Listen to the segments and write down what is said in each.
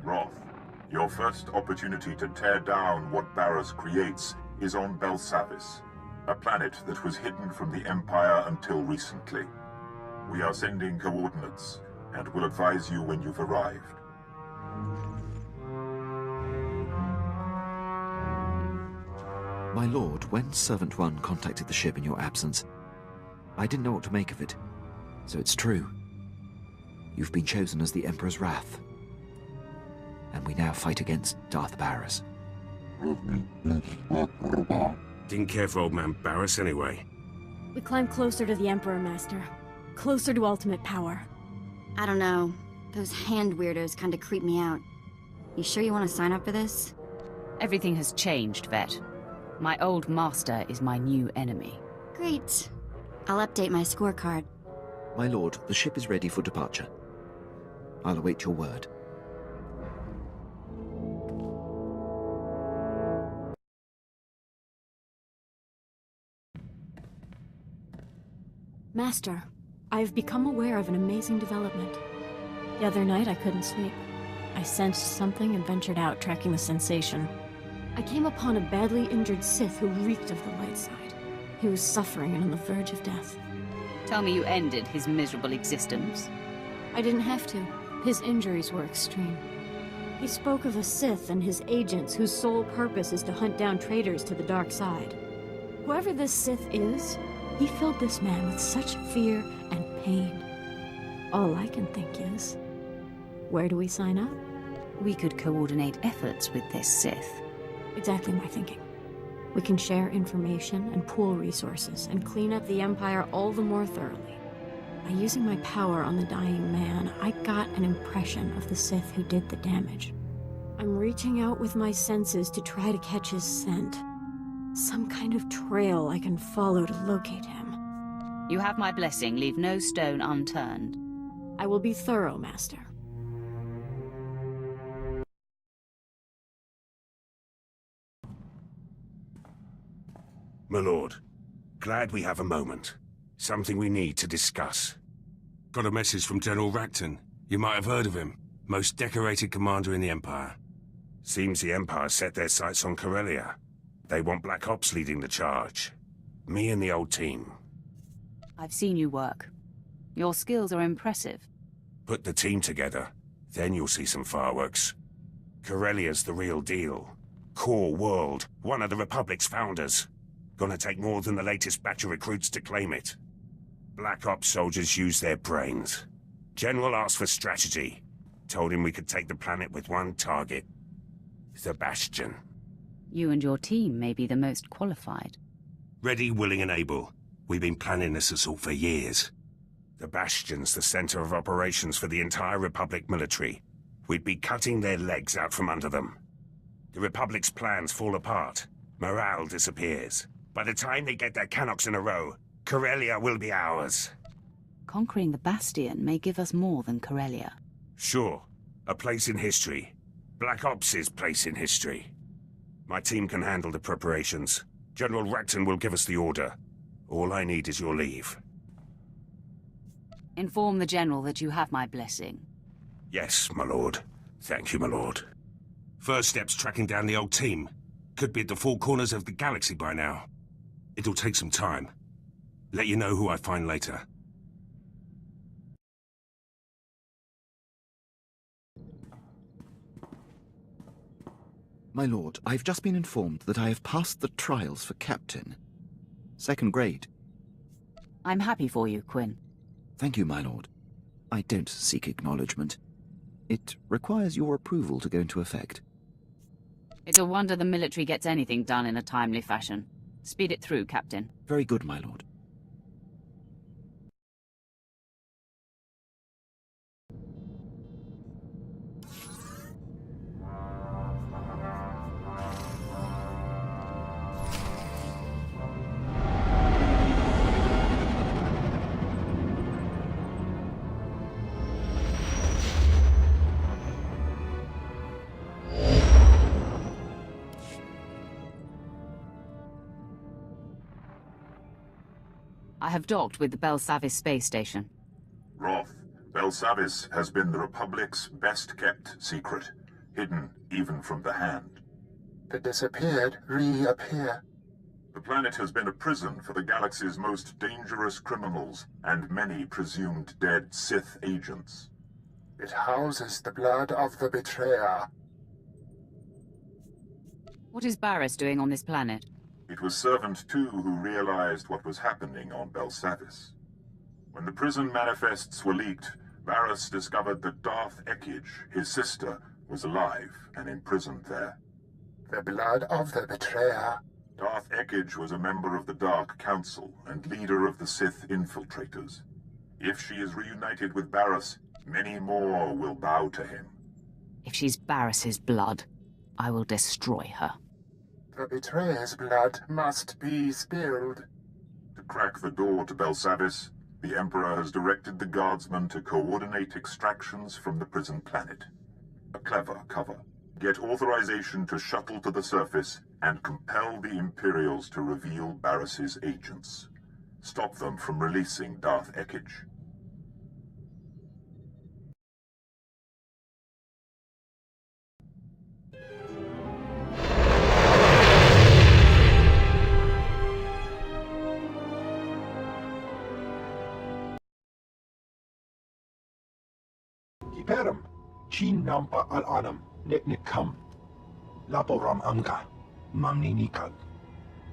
Roth, your first opportunity to tear down what Barras creates is on Belsavis, a planet that was hidden from the Empire until recently. We are sending coordinates, and will advise you when you've arrived. My lord, when Servant One contacted the ship in your absence, I didn't know what to make of it. So it's true. You've been chosen as the Emperor's wrath. And we now fight against Darth Barras. Didn't care for old man Barras anyway. We climb closer to the Emperor, Master. Closer to ultimate power. I don't know. Those hand weirdos kinda creep me out. You sure you want to sign up for this? Everything has changed, Vet. My old master is my new enemy. Great. I'll update my scorecard. My lord, the ship is ready for departure. I'll await your word. Master, I have become aware of an amazing development. The other night I couldn't sleep. I sensed something and ventured out, tracking the sensation. I came upon a badly injured Sith who reeked of the light side. He was suffering and on the verge of death. Tell me you ended his miserable existence. I didn't have to. His injuries were extreme. He spoke of a Sith and his agents whose sole purpose is to hunt down traitors to the dark side. Whoever this Sith is, he filled this man with such fear and pain. All I can think is, where do we sign up? We could coordinate efforts with this Sith. Exactly my thinking. We can share information and pool resources and clean up the Empire all the more thoroughly. By using my power on the dying man, I got an impression of the Sith who did the damage. I'm reaching out with my senses to try to catch his scent. Some kind of trail I can follow to locate him. You have my blessing. Leave no stone unturned. I will be thorough, Master. My lord, glad we have a moment. Something we need to discuss. Got a message from General Racton. You might have heard of him. Most decorated commander in the Empire. Seems the Empire set their sights on Corellia. They want Black Ops leading the charge. Me and the old team. I've seen you work. Your skills are impressive. Put the team together, then you'll see some fireworks. Corellia's the real deal. Core world, one of the Republic's founders. Gonna take more than the latest batch of recruits to claim it. Black Ops soldiers use their brains. General asked for strategy. Told him we could take the planet with one target. The Bastion. You and your team may be the most qualified. Ready, willing and able. We've been planning this assault for years. The Bastion's the center of operations for the entire Republic military. We'd be cutting their legs out from under them. The Republic's plans fall apart. Morale disappears. By the time they get their Canox in a row, Corellia will be ours. Conquering the Bastion may give us more than Corellia. Sure. A place in history. Black Ops' place in history. My team can handle the preparations. General Racton will give us the order. All I need is your leave. Inform the General that you have my blessing. Yes, my lord. Thank you, my lord. First step's tracking down the old team. Could be at the four corners of the galaxy by now. It'll take some time. Let you know who I find later. My lord, I've just been informed that I have passed the trials for Captain. 2nd grade. I'm happy for you, Quinn. Thank you, my lord. I don't seek acknowledgement. It requires your approval to go into effect. It's a wonder the military gets anything done in a timely fashion. Speed it through, Captain. Very good, my lord. I have docked with the Belsavis space station. Roth, Belsavis has been the Republic's best-kept secret. hidden even from the hand. The disappeared reappear. The planet has been a prison for the galaxy's most dangerous criminals and many presumed dead Sith agents. It houses the blood of the betrayer. What is Barriss doing on this planet? It was Servant 2 who realized what was happening on Belsavis. When the prison manifests were leaked, Barriss discovered that Darth Ekage, his sister, was alive and imprisoned there. The blood of the betrayer. Darth Ekage was a member of the Dark Council and leader of the Sith infiltrators. If she is reunited with Barriss, many more will bow to him. If she's Barriss's blood, I will destroy her. The betrayer's blood must be spilled. To crack the door to Belsavis, the Emperor has directed the guardsmen to coordinate extractions from the prison planet. A clever cover. Get authorization to shuttle to the surface and compel the Imperials to reveal Barriss's agents. Stop them from releasing Darth Ekage. Hiperum, chin nampa al-anam, neknikam, laporam amga, mamni nikag,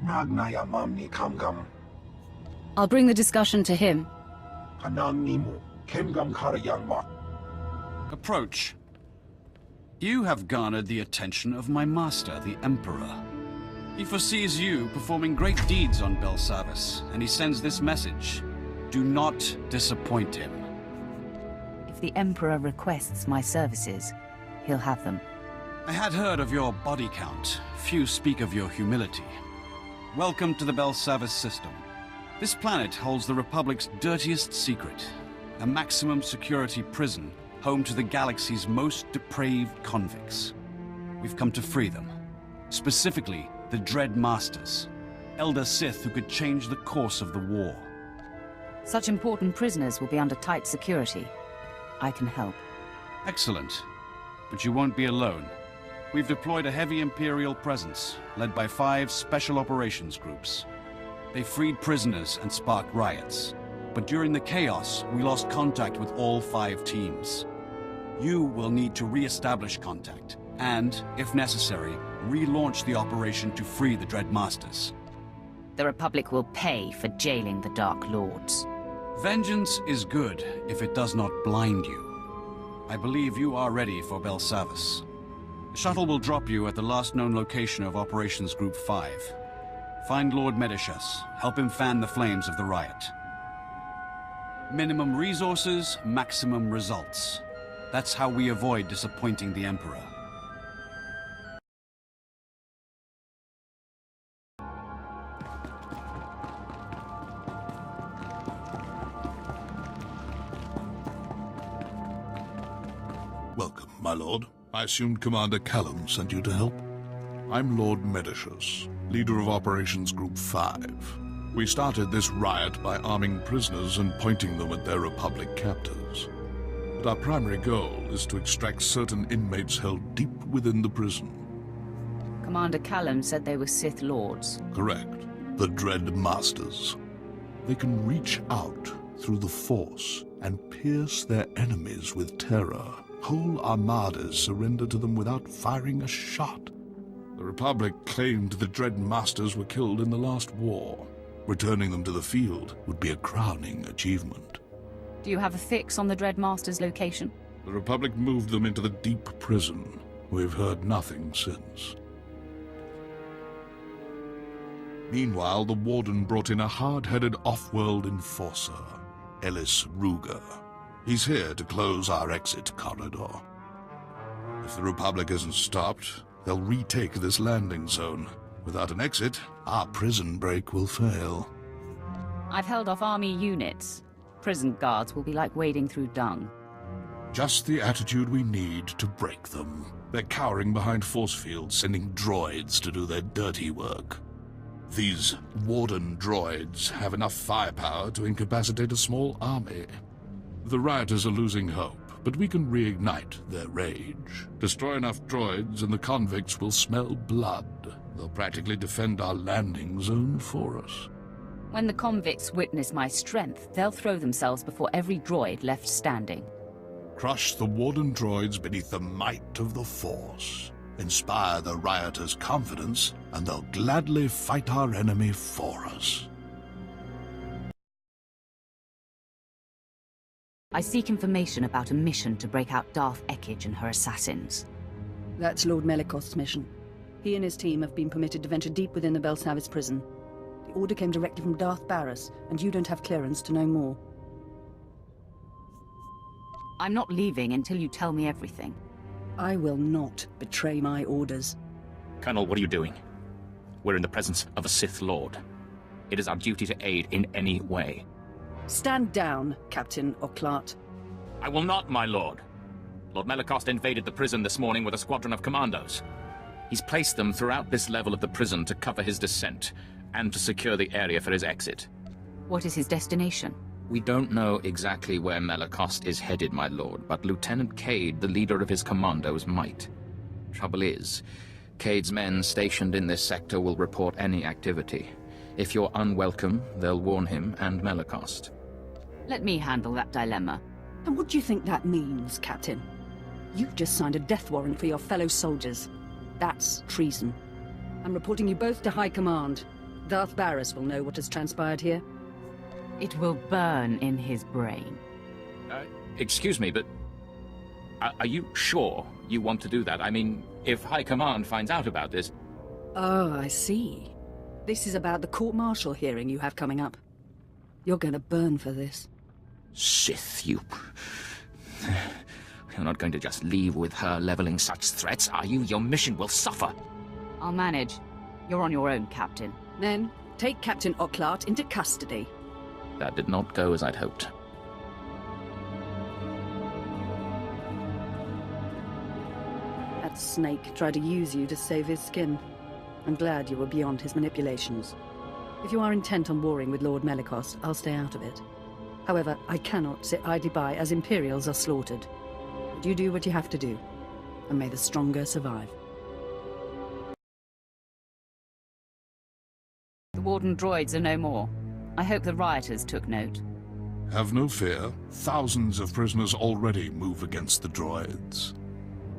nagnaya mamni kamgam, I'll bring the discussion to him. kanang nimu, kemgam karayangma. Approach. You have garnered the attention of my master, the Emperor. He foresees you performing great deeds on Belsavis, and he sends this message. Do not disappoint him. If the Emperor requests my services, he'll have them. I had heard of your body count. Few speak of your humility. Welcome to the Belsavis system. This planet holds the Republic's dirtiest secret. A maximum security prison home to the galaxy's most depraved convicts. We've come to free them. Specifically, the Dread Masters. Elder Sith who could change the course of the war. Such important prisoners will be under tight security. I can help. Excellent. But you won't be alone. We've deployed a heavy Imperial presence, led by 5 special operations groups. They freed prisoners and sparked riots. But during the chaos, we lost contact with all 5 teams. You will need to re-establish contact, and, if necessary, relaunch the operation to free the Dread Masters. The Republic will pay for jailing the Dark Lords. Vengeance is good if it does not blind you. I believe you are ready for Belsavis. The shuttle will drop you at the last known location of Operations Group 5. Find Lord Medicius. Help him fan the flames of the riot. Minimum resources, maximum results. That's how we avoid disappointing the Emperor. Welcome, my lord. I assumed Commander Callum sent you to help. I'm Lord Medicius, leader of Operations Group 5. We started this riot by arming prisoners and pointing them at their Republic captors. But our primary goal is to extract certain inmates held deep within the prison. Commander Callum said they were Sith Lords. Correct. The Dread Masters. They can reach out through the Force and pierce their enemies with terror. Whole armadas surrender to them without firing a shot. The Republic claimed the Dread Masters were killed in the last war. Returning them to the field would be a crowning achievement. Do you have a fix on the Dread Master's location? The Republic moved them into the deep prison. We've heard nothing since. Meanwhile, the Warden brought in a hard-headed off-world enforcer, Ellis Ruger. He's here to close our exit corridor. If the Republic isn't stopped, they'll retake this landing zone. Without an exit, our prison break will fail. I've held off army units. Prison guards will be like wading through dung. Just the attitude we need to break them. They're cowering behind force fields, sending droids to do their dirty work. These Warden droids have enough firepower to incapacitate a small army. The rioters are losing hope, but we can reignite their rage. Destroy enough droids and the convicts will smell blood. They'll practically defend our landing zone for us. When the convicts witness my strength, they'll throw themselves before every droid left standing. Crush the Warden droids beneath the might of the Force. Inspire the rioters' confidence, and they'll gladly fight our enemy for us. I seek information about a mission to break out Darth Ekage and her assassins. That's Lord Melikost's mission. He and his team have been permitted to venture deep within the Belsavis prison. The order came directly from Darth Barris, and you don't have clearance to know more. I'm not leaving until you tell me everything. I will not betray my orders. Colonel, what are you doing? We're in the presence of a Sith Lord. It is our duty to aid in any way. Stand down, Captain Oclart. I will not, my lord. Lord Melikost invaded the prison this morning with a squadron of commandos. He's placed them throughout this level of the prison to cover his descent, and to secure the area for his exit. What is his destination? We don't know exactly where Melikost is headed, my lord, but Lieutenant Cade, the leader of his commandos, might. Trouble is, Cade's men stationed in this sector will report any activity. If you're unwelcome, they'll warn him and Melikost. Let me handle that dilemma. And what do you think that means, Captain? You've just signed a death warrant for your fellow soldiers. That's treason. I'm reporting you both to High Command. Darth Barris will know what has transpired here. It will burn in his brain. Excuse me, but are you sure you want to do that? I mean, if High Command finds out about this... Oh, I see. This is about the court-martial hearing you have coming up. You're going to burn for this. Sith, you... You're not going to just leave with her leveling such threats, are you? Your mission will suffer. I'll manage. You're on your own, Captain. Then, take Captain Oclart into custody. That did not go as I'd hoped. That snake tried to use you to save his skin. I'm glad you were beyond his manipulations. If you are intent on warring with Lord Melikost, I'll stay out of it. However, I cannot sit idly by as Imperials are slaughtered. But you do what you have to do, and may the stronger survive. The Warden droids are no more. I hope the rioters took note. Have no fear. Thousands of prisoners already move against the droids.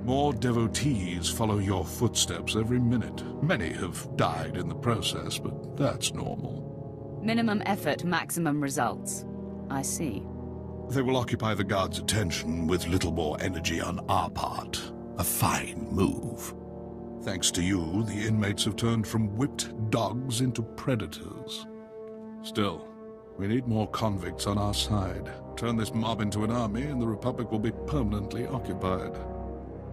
More devotees follow your footsteps every minute. Many have died in the process, but that's normal. Minimum effort, maximum results. I see. They will occupy the guards' attention with little more energy on our part. A fine move. Thanks to you, the inmates have turned from whipped dogs into predators. Still, we need more convicts on our side. Turn this mob into an army and the Republic will be permanently occupied.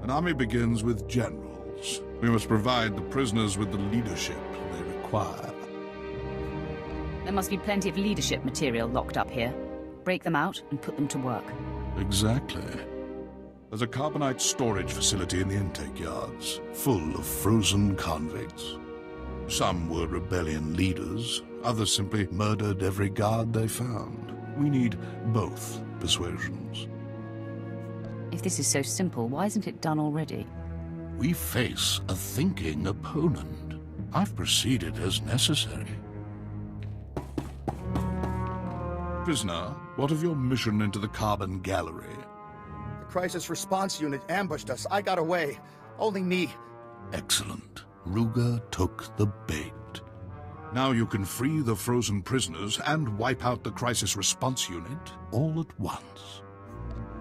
An army begins with generals. We must provide the prisoners with the leadership they require. There must be plenty of leadership material locked up here. Break them out and put them to work. Exactly. There's a carbonite storage facility in the intake yards, full of frozen convicts. Some were rebellion leaders, others simply murdered every guard they found. We need both persuasions. If this is so simple, why isn't it done already? We face a thinking opponent. I've proceeded as necessary. Prisoner, what of your mission into the Carbon Gallery? The crisis response unit ambushed us. I got away. Only me. Excellent. Ruger took the bait. Now you can free the frozen prisoners and wipe out the crisis response unit all at once.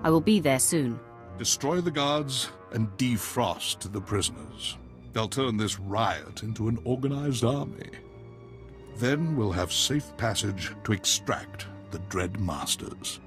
I will be there soon. Destroy the guards and defrost the prisoners. They'll turn this riot into an organized army. Then we'll have safe passage to extract the Dread Masters.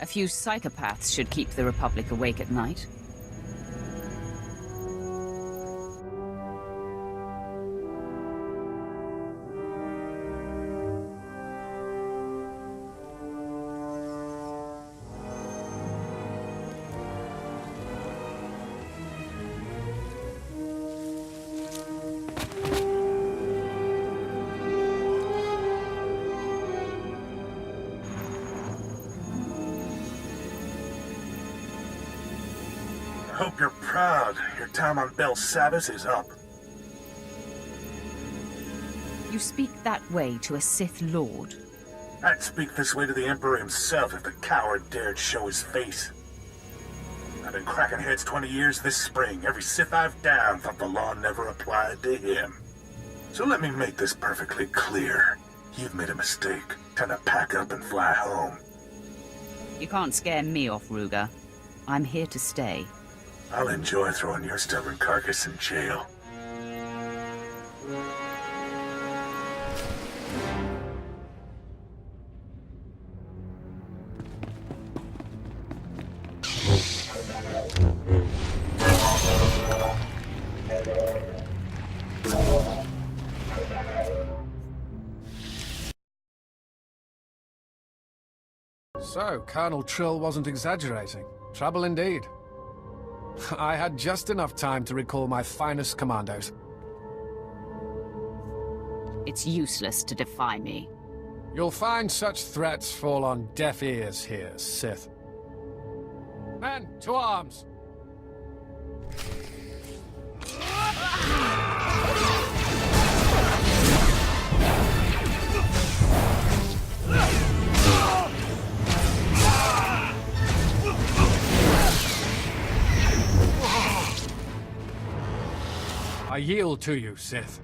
A few psychopaths should keep the Republic awake at night. Hope you're proud. Your time on Bel Savis is up. You speak that way to a Sith Lord? I'd speak this way to the Emperor himself if the coward dared show his face. I've been cracking heads 20 years this spring. Every Sith I've downed thought the law never applied to him. So let me make this perfectly clear. You've made a mistake. Time to pack up and fly home. You can't scare me off, Ruger. I'm here to stay. I'll enjoy throwing your stubborn carcass in jail. So, Colonel Trill wasn't exaggerating. Trouble indeed. I had just enough time to recall my finest commandos. It's useless to defy me. You'll find such threats fall on deaf ears here, Sith. Men, to arms! I yield to you, Sith.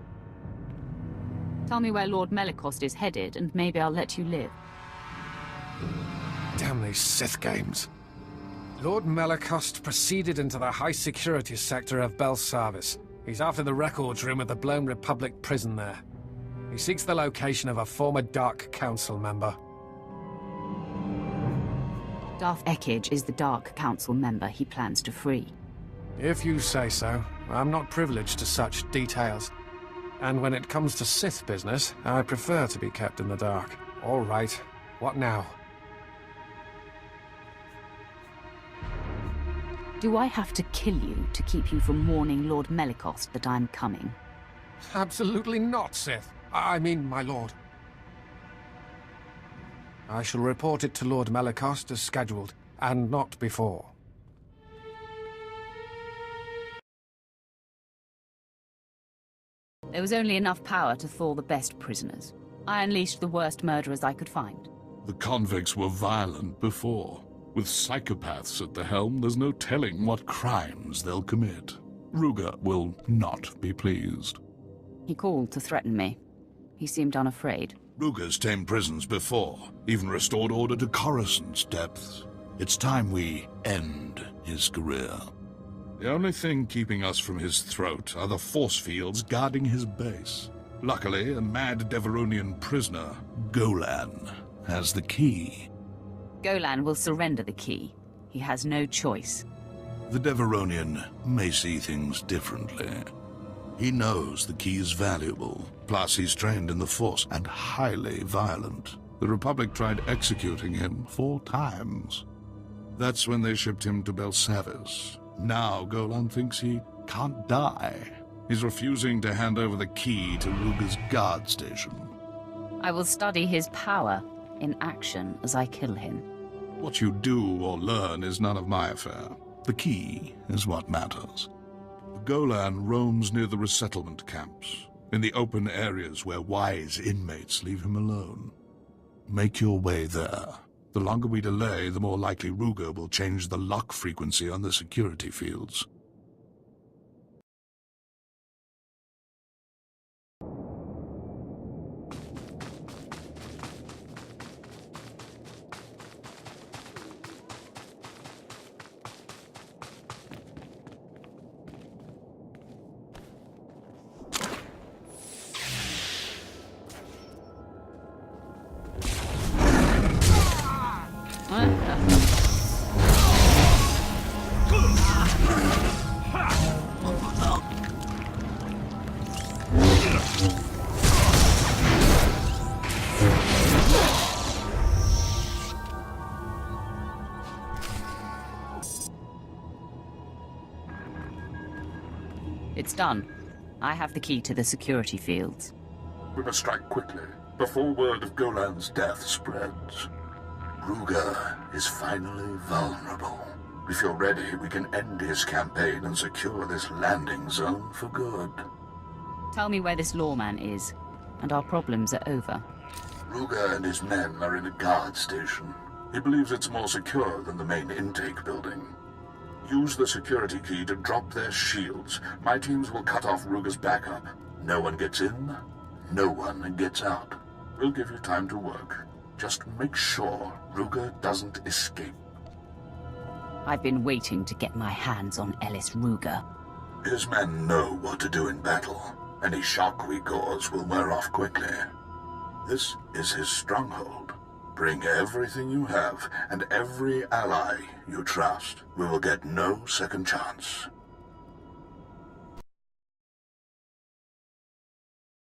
Tell me where Lord Melicost is headed, and maybe I'll let you live. Damn these Sith games. Lord Melicost proceeded into the high-security sector of Bel Savis. He's after the records room at the Blown Republic prison there. He seeks the location of a former Dark Council member. Darth Ekage is the Dark Council member he plans to free. If you say so. I'm not privileged to such details. And when it comes to Sith business, I prefer to be kept in the dark. All right. What now? Do I have to kill you to keep you from warning Lord Melicost that I'm coming? Absolutely not, Sith. I mean, my lord. I shall report it to Lord Melicost as scheduled, and not before. There was only enough power to thaw the best prisoners. I unleashed the worst murderers I could find. The convicts were violent before. With psychopaths at the helm, there's no telling what crimes they'll commit. Ruger will not be pleased. He called to threaten me. He seemed unafraid. Ruger's tamed prisons before, even restored order to Coruscant's depths. It's time we end his career. The only thing keeping us from his throat are the force fields guarding his base. Luckily, a mad Deveronian prisoner, Golan, has the key. Golan will surrender the key. He has no choice. The Deveronian may see things differently. He knows the key is valuable, plus he's trained in the Force and highly violent. The Republic tried executing him 4 times. That's when they shipped him to Bel Savis. Now Golan thinks he can't die. He's refusing to hand over the key to Ruger's guard station. I will study his power in action as I kill him. What you do or learn is none of my affair. The key is what matters. Golan roams near the resettlement camps, in the open areas where wise inmates leave him alone. Make your way there. The longer we delay, the more likely Ruger will change the lock frequency on the security fields. It's done. I have the key to the security fields. We must strike quickly, before word of Golan's death spreads. Ruger is finally vulnerable. If you're ready, we can end his campaign and secure this landing zone for good. Tell me where this lawman is, and our problems are over. Ruger and his men are in a guard station. He believes it's more secure than the main intake building. Use the security key to drop their shields. My teams will cut off Ruger's backup. No one gets in, no one gets out. We'll give you time to work. Just make sure Ruger doesn't escape. I've been waiting to get my hands on Ellis Ruger. His men know what to do in battle. Any shock we cause will wear off quickly. This is his stronghold. Bring everything you have, and every ally you trust. We will get no second chance.